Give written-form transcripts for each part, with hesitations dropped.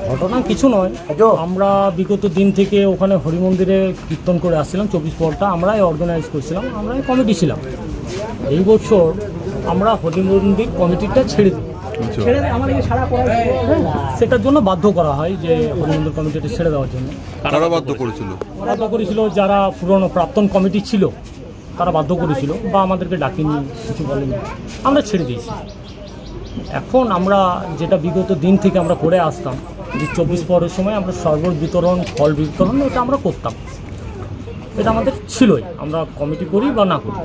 ঘটনা কিছু নয়, আমরা বিগত দিন থেকে ওখানে হরিমন্দিরে কীর্তন করে আসছিলাম। 24 পরটা আমরাই অর্গানাইজ করছিলাম, আমরাই কমিটি ছিলাম। এই বছর আমরা হরিমন্দির কমিটিটা ছেড়ে দিই, সেটার জন্য বাধ্য করা হয় যে হরিমন্দির কমিটিটা ছেড়ে দেওয়ার জন্য। কারা বাধ্য করেছিল? বাধ্য করেছিল যারা পুরনো প্রাক্তন কমিটি ছিল, তারা বাধ্য করেছিল, বা আমাদেরকে ডাকেনি, কিছু বলেনি, আমরা ছেড়ে দিয়েছি। এখন আমরা যেটা বিগত দিন থেকে আমরা করে আসতাম, যে 24 পরের সময় আমরা শরবত বিতরণ, ফল বিতরণ, এটা আমরা করতাম, এটা আমাদের ছিলই, আমরা কমিটি করি বা না করি।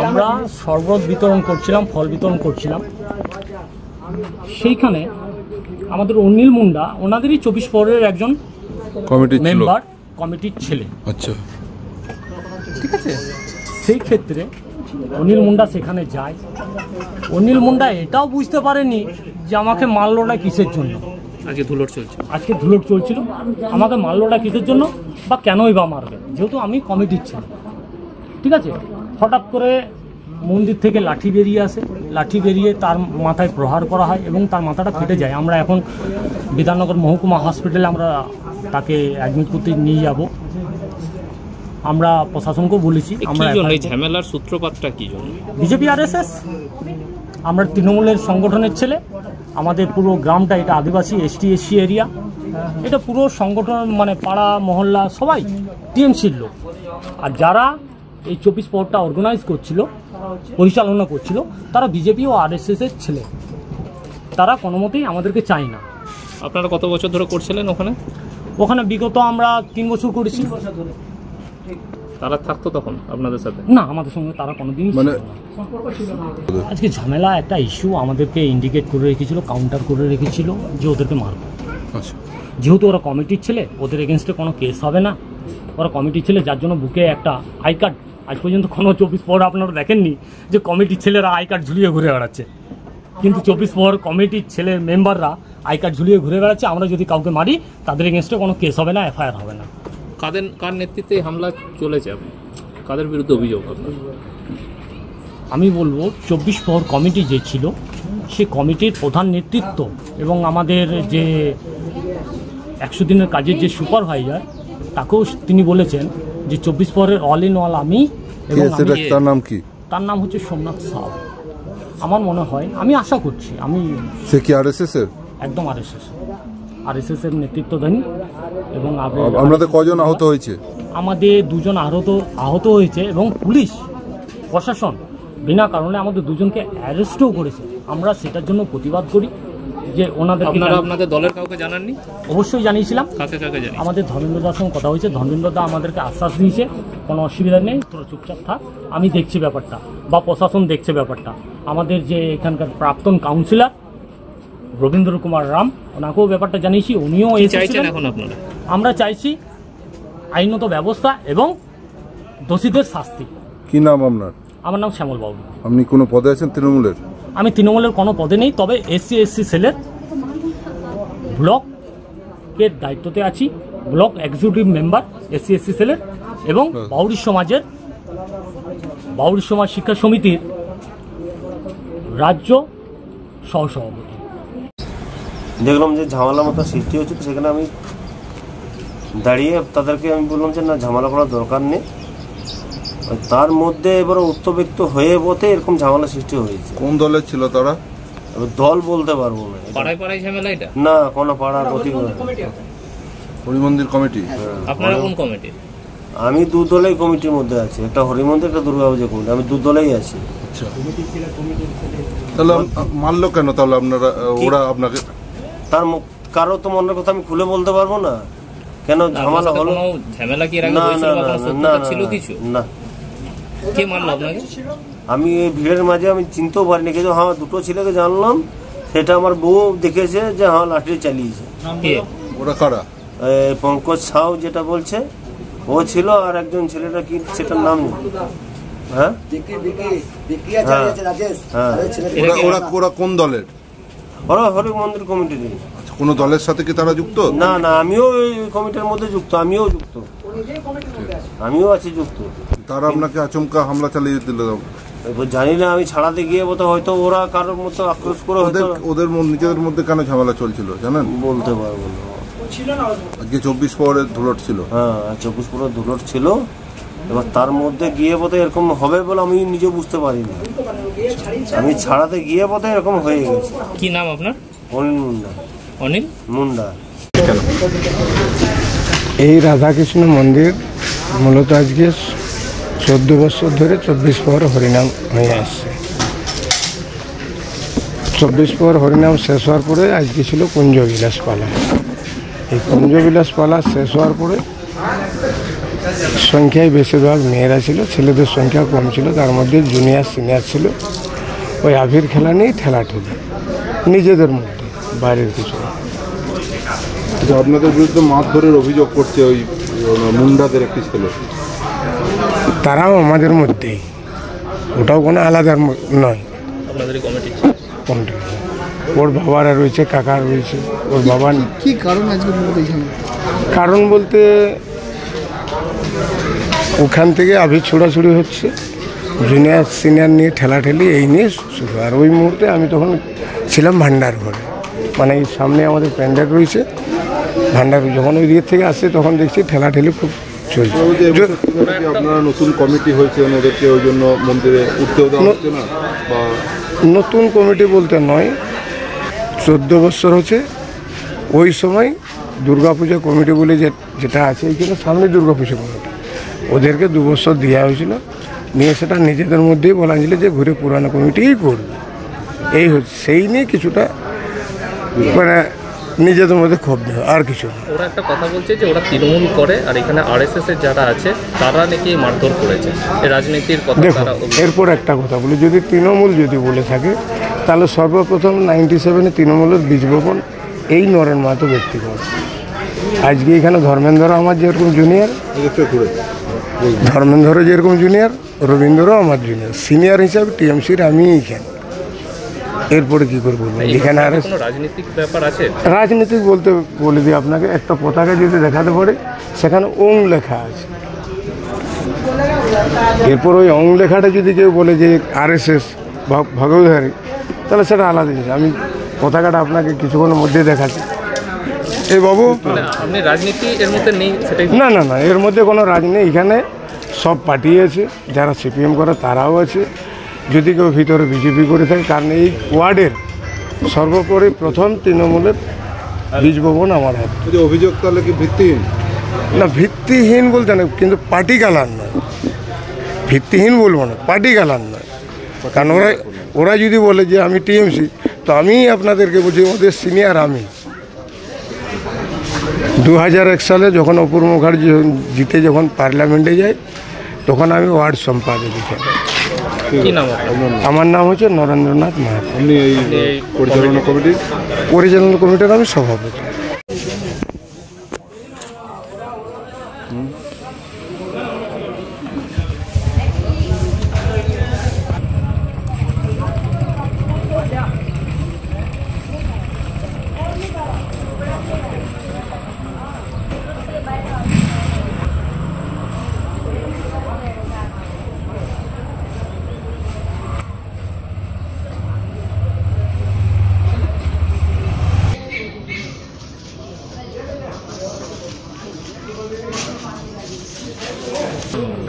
আমরা শরবত বিতরণ করছিলাম, ফল বিতরণ করছিলাম। সেইখানে আমাদের অনিল মুন্ডা, ওনাদেরই 24 পরের একজন মেম্বার, কমিটির ছেলে। আচ্ছা, ঠিক আছে। সেই ক্ষেত্রে অনিল মুন্ডা সেখানে যায়। অনিল মুন্ডা এটাও বুঝতে পারেনি যে আমাকে মারলোটা কিসের জন্য। আজকে ধুলোট চলছিল, আমাকে মারলোটা কিসের জন্য বা কেনই বা মারবে, যেহেতু আমি কমিটির ছিলাম। ঠিক আছে। হঠাৎ করে মন্দির থেকে লাঠি বেরিয়ে আসে, লাঠি বেরিয়ে তার মাথায় প্রহার করা হয় এবং তার মাথাটা ফেটে যায়। আমরা এখন বিধাননগর মহকুমা হসপিটালে আমরা তাকে অ্যাডমিট করতে নিয়ে যাব। আমরা প্রশাসনকেও বলেছি। আমরা ঝামেলার সূত্রপাতটা কি জন্য? বিজেপি RSS, আমরা তৃণমূলের সংগঠনের ছেলে। আমাদের পুরো গ্রামটা এটা আদিবাসী ST/SC এরিয়া, এটা পুরো সংগঠন মানে পাড়া মহল্লা সবাই TMCর লোক। আর যারা এই 24 পরটা অর্গানাইজ করছিল, পরিচালনা করছিল, তারা বিজেপি ও RSS-এর ছেলে। তারা কোনো মতেই আমাদেরকে চায় না। আপনারা কত বছর ধরে করছিলেন ওখানে? ওখানে বিগত আমরা 3 বছর করেছি। তারা থাকতো তখন আপনাদের সাথে? না, আমাদের সঙ্গে তারা কোনোদিনই মানে আজকে ঝামেলা একটা ইস্যু আমাদেরকে ইন্ডিকেট করে রেখেছিল, কাউন্টার করে রেখেছিল যে ওদেরকে মারব। আচ্ছা, যেহেতু ওরা কমিটির ছেলে, ওদের এগেনস্টে কোনো কেস হবে না। ওরা কমিটির ছেলে, যার জন্য বুকে একটা আই কার্ড, আজ পর্যন্ত কোনো 24 পর আপনারা দেখেননি যে কমিটির ছেলেরা আই কার্ড ঝুলিয়ে ঘুরে বেড়াচ্ছে, কিন্তু 24 পর কমিটির ছেলে মেম্বাররা আই কার্ড ঝুলিয়ে ঘুরে বেড়াচ্ছে। আমরা যদি কাউকে মারি, তাদের এগেনস্টে কোনো কেস হবে না, FIR হবে না। কার নেতৃত্বে হামলা চলেছে? কাদের বিরুদ্ধে অভিযোগ? আমি বলবো 24 পর কমিটি যে ছিল, সে কমিটির প্রধান নেতৃত্ব এবং আমাদের যে 100 দিনের কাজের যে সুপারভাইজার, তাকেও তিনি বলেছেন যে 24 পরের অল ইন অল আমি। এবং তার নাম কি? তার নাম হচ্ছে সোমনাথ সাউ। আমার মনে হয়, আমি আশা করছি, আমি সে কি RSS এর? একদম RSS এর নেতৃত্বদান। এবং আপনাদের কজন আহত হয়েছে? আমাদের 2 জন আহত হয়েছে এবং পুলিশ প্রশাসন বিনা কারণে আমাদের 2 জনকে অ্যারেস্টও করেছে। আমরা সেটার জন্য প্রতিবাদ করি যে ওনাদেরকে। আপনাদের দলের কাউকে জানাননি? অবশ্যই জানিয়েছিলাম। কাকে জানিয়েছিলেন? আমাদের ধর্মেন্দ্র দার সঙ্গে কথা হয়েছে, ধর্মেন্দ্র দা আমাদেরকে আশ্বাস দিয়েছে কোনো অসুবিধা নেই, তোরা চুপচাপ থাক, আমি দেখছি ব্যাপারটা, বা প্রশাসন দেখছে ব্যাপারটা। আমাদের যে এখানকার প্রাক্তন কাউন্সিলর রবীন্দ্র কুমার রাম, ওনাকেও ব্যাপারটা জানিয়েছি, উনিও এসেছেন। এখন আপনারা? আমরা চাইছি আইনত ব্যবস্থা এবং দোষীদের শাস্তি। কি নাম আপনার? আমার নাম শ্যামল বাবু। আপনি কোনো পদে আছেন তৃণমূলের? আমি তৃণমূলের কোনো পদে নেই, তবে SC/SC সেলের ব্লকের দায়িত্বতে আছি, ব্লক এক্সিকিউটিভ মেম্বার SC/SC সেলের, এবং বাউরি সমাজ শিক্ষা সমিতির রাজ্য সহসভাপতি। দেখলাম যে ঝামেলা মতো সৃষ্টি হচ্ছে, সেখানে আমি দাঁড়িয়ে তাদেরকে আমি বললাম যে না, ঝামেলা করার দরকার নেই। তার মধ্যে এবার উত্তব্যক্ত হয়ে বলতে এরকম ঝামেলা সৃষ্টি হয়েছে। কোন দলের ছিল তারা? দল বলতে পারবো না। পাড়ায় ঝামেলা এটা? না, কোনো পাড়া হরিমন্দির কমিটি। আপনারা কোন কমিটি? আমি 2 দলেই কমিটির মধ্যে আছি, একটা হরিমন্দির, একটা দুর্গাপূজা কমিটি। আমি 2 দলেই আছি। আচ্ছা, তাহলে মারলো কেন তাহলে আপনারা? ওরা আপনাকে তার কারো তো মনের কথা আমি খুলে বলতে পারবো না, কেন ঝামেলা হলো। ঝামেলা কি এর আগে হয়েছিল বা কোনো শত্রুতা ছিল কিছু? না। কে মারলো আপনাকে? আমি এই ভিড়ের মাঝে আমি চিনতেও পারিনি, কিন্তু হ্যাঁ 2টো ছেলেকে জানলাম, সেটা আমার বউ দেখেছে যে হ্যাঁ লাঠি চালিয়েছে। ওরা কারা? পঙ্কজ সাউ যেটা বলছে ও ছিল, আর একজন ছেলেটা কি সেটার নাম নেই। হ্যাঁ, ওরা কোন দলের? ওরা হরিমন্দির কমিটির। কোনো দলের সাথে কি তারা যুক্ত? না না, আমিও এই কমিটির মধ্যে যুক্ত, আমিও আছি যুক্ত। তারা আপনাকে আচমকা হামলা চালিয়ে দিল? এবার জানি না, আমি ছাড়াতে গিয়ে হয়তো ওরা কারোর মতো আক্রোশ করে হয়তো ওদের নিজেদের মধ্যে কেন ঝামেলা চলছিল জানেন? বলতে পারবো না। আজকে 24 পাওয়ারের ধুলট ছিল। হ্যাঁ 24 পাওয়ারের ধুলট ছিল। এবার তার মধ্যে গিয়ে বোধহয় এরকম হবে বলে আমি নিজে বুঝতে পারিনি। আমি ছাড়াতে গিয়ে বোধহয় এরকম হয়ে গেছে। কি নাম আপনার? অনিল মুন্ডা। অনিল মুন্ডা। এই রাধাকৃষ্ণ মন্দির মূলত আজকে 14 বছর ধরে 24 পাওয়ার হরিনাম হয়ে আসছে। 24 পাওয়ার হরিনাম শেষ হওয়ার পরে আজকে ছিল কুঞ্জবিলাস পালা। এই কুঞ্জবিলাস পালা শেষ হওয়ার পরে সংখ্যায় বেশিরভাগ মেয়েরা ছিল, ছেলেদের সংখ্যা কম ছিল। তার মধ্যে জুনিয়র সিনিয়র ছিল। ওই আবির খেলা নিয়ে ঠেলাঠেলি নিজেদের মধ্যে, বাইরের কিছু। আপনাদের বিরুদ্ধে মারধরের অভিযোগ করছে ওই মুন্ডাদের একটি ছেলে। তারাও আমাদের মধ্যেই, ওটাও কোনো আলাদা নয়। আপনাদের কমিটি ওর বাবারা রয়েছে, কাকা রয়েছে। ওর বাবা কি কারণ আজকে কারণ বলতে ওখান থেকে আবির ছোড়াছুড়ি হচ্ছে, জুনিয়র সিনিয়র নিয়ে ঠেলাঠেলি, এই নিয়ে শুরু। আর ওই মুহূর্তে আমি তখন ছিলাম ভান্ডার ঘরে, মানে এই সামনে আমাদের প্যান্ডেল রয়েছে, ভান্ডার। যখন ওই দিক থেকে আসছে তখন দেখছি ঠেলাঠেলি খুব চলছে। আপনারা নতুন কমিটি হয়েছে, ওদেরকে ওই জন্য মন্দিরে উঠতেও দেওয়া হচ্ছে না? বা নতুন কমিটি বলতে নয়, 14 বছর হচ্ছে। ওই সময় দুর্গাপূজা কমিটি বলে যেটা আছে এইখানে সামনে দুর্গাপূজা কমিটি, ওদেরকে 2 বছর দেওয়া হয়েছিল। নিয়ে সেটা নিজেদের মধ্যেই বলা হয়েছিল যে ঘুরে পুরানো কমিটিই করবে। এই হচ্ছে, সেই নিয়ে কিছুটা মানে নিজেদের মধ্যে ক্ষোভ নেই, আর কিছু না। ওরা একটা কথা বলছে যে ওরা তৃণমূল করে, আর এখানে আরএসএস এর যারা আছে তারা নাকি মারধর করেছে। এই রাজনীতির কথা দেখো, তারা এরপর একটা কথা বলি, যদি তৃণমূল যদি বলে থাকে তাহলে সর্বপ্রথম 97-এ তৃণমূলের বীজ বপন এই নরেন মাহাতো ব্যক্তিগত। আজকে এখানে ধর্মেন্দ্র আমার যেরকম জুনিয়র, ধর্মেন্দ্র যেরকম জুনিয়র, রবীন্দ্রও আমার জুনিয়র। সিনিয়র হিসাবে টিএমসির আমি এখানে। এরপরে কী করে বলবো এখানে আর কোনো রাজনৈতিক ব্যাপার আছে? রাজনীতিক বলতে বলে দিই আপনাকে, একটা পতাকা যদি দেখাতে পারে সেখানে ওং লেখা আছে। এরপর ওই ওং লেখাটা যদি কেউ বলে যে আরএসএস বা ভগবধারী, তাহলে সেটা আলাদা জিনিস। আমি পতাকাটা আপনাকে কিছুক্ষণের মধ্যে দেখাচ্ছি। এই বাবু, আপনি রাজনীতি এর মধ্যে নেই সেটাই? না না না, এর মধ্যে কোনো রাজনীতি। এখানে সব পার্টি আছে, যারা সিপিএম করে তারাও আছে, যদি কেউ ভিতরে বিজেপি করে থাকে। কারণ এই ওয়ার্ডের সর্বোপরি প্রথম তৃণমূলের বীজ বপন আমার হাতে। অভিযোগ তাহলে কি ভিত্তিহীন? না, ভিত্তিহীন বলতে না, কিন্তু পার্টি কালার নয়। ভিত্তিহীন বলবো না, পার্টি কালার নয়। কারণ ওরা যদি বলে যে আমি টিএমসি, তো আমি আপনাদেরকে বলছি ওদের সিনিয়র আমি। 2001 সালে যখন অপূর্ব মুখার্জি জিতে যখন পার্লামেন্টে যায়, তখন আমি ওয়ার্ড সম্পাদক এখানে। কি নাম? আমার নাম হচ্ছে নরেন্দ্রনাথ মাহাতো। আপনি এই পরিচালনা কমিটির আমি সভাপতি।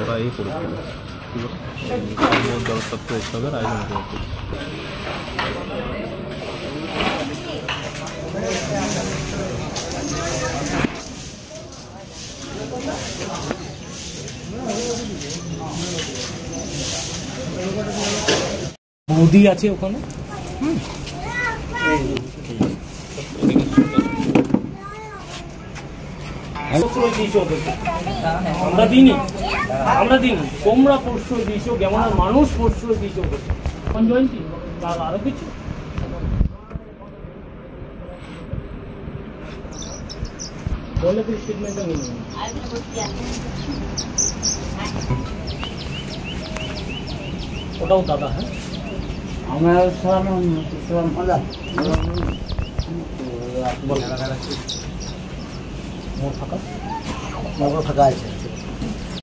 ওরা এই করেছিল জলসত্ত্ব উৎসবের আয়োজন করেছিল। বৌদি আছে ওখানে। আমরা দিইনি, তোমরা প্রশ্রয় দিয়েছো, কেমন মানুষ প্রশ্রয় দিয়েছো জয়ন্তী, আরো কিছু বলে তো স্টেটমেন্টটা নিয়ে ওটাও দাদা। হ্যাঁ, আমরা মোট ফাঁকা ফাঁকা আছে।